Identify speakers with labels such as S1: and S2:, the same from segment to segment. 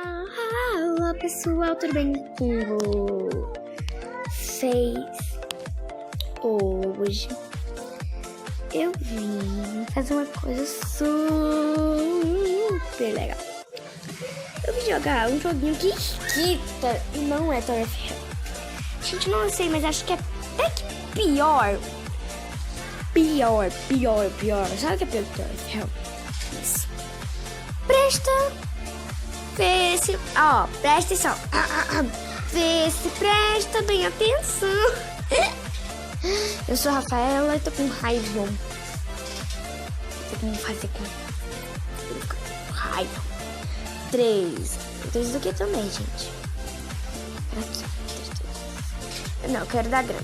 S1: Olá pessoal, tudo bem com vocês? Hoje eu vim fazer uma coisa super legal. Eu vim jogar um joguinho que irrita e não é tarefa. Gente, não sei, mas acho que é até que pior. Pior. Sabe o que é pior que tarefa? Isso. Vê se... presta atenção. Vê se presta bem atenção. Eu sou a Rafaela e tô com raiva. Tem como fazer com raiva. 3 do que também, gente? Aqui. Não, eu quero dar grama.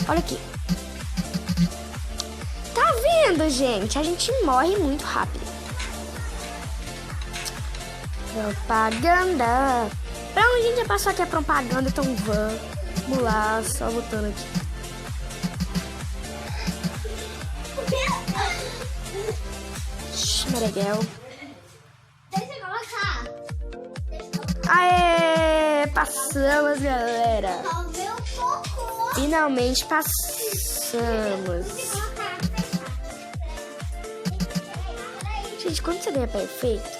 S1: Olha aqui. Tá vendo, gente? A gente morre muito rápido. Propaganda. Pra onde a gente já passou aqui a propaganda, então vamos lá, só botando aqui. Mereguel.
S2: Deixa eu colocar.
S1: Aê! Passamos, galera.
S2: Um pouco.
S1: Finalmente passamos. Gente, quando você ganha perfeito,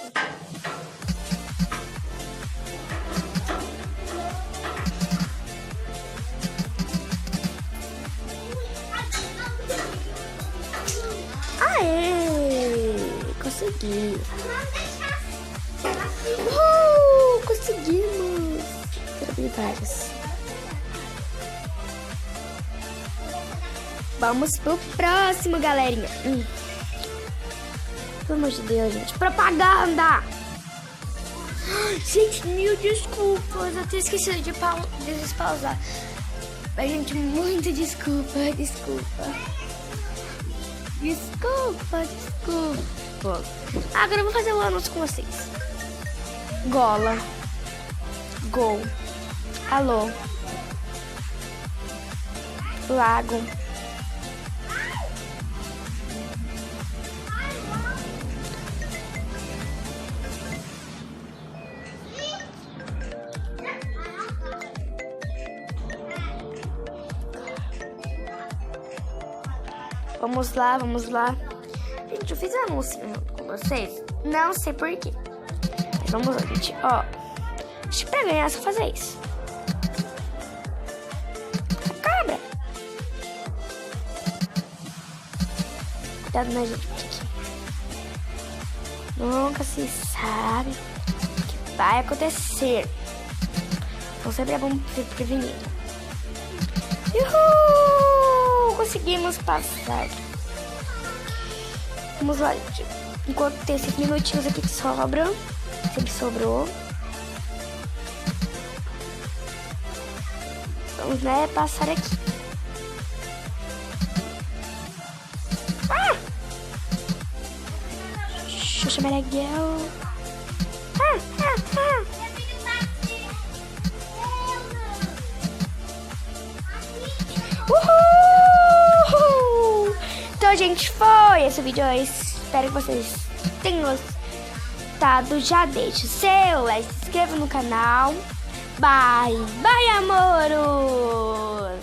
S1: consegui. Conseguimos. Habilidades. Vamos pro próximo, galerinha. Pelo amor de Deus, gente. Propaganda! Gente, mil desculpas. Eu tinha esquecido de despausar. Mas, gente, muita desculpa. Agora eu vou fazer o anúncio com vocês. Gola. Gol. Alô. Lago. Vamos lá. Gente, eu fiz anúncio com vocês. Não sei porquê. Mas vamos lá, gente. Acho que pra ganhar é só fazer isso. Cabra. Cuidado, né, gente? Porque nunca se sabe o que vai acontecer. Então sempre é bom ser prevenido. Uhul! Conseguimos passar. Vamos lá, gente. Enquanto tem esses minutinhos aqui que sobram. Sempre sobrou. Vamos, né, passar aqui. Xuxa Mereguel. Uhul! Então, gente, foi esse vídeo. Eu espero que vocês tenham gostado. Já deixe o seu like, se inscreva no canal. Bye, amoros!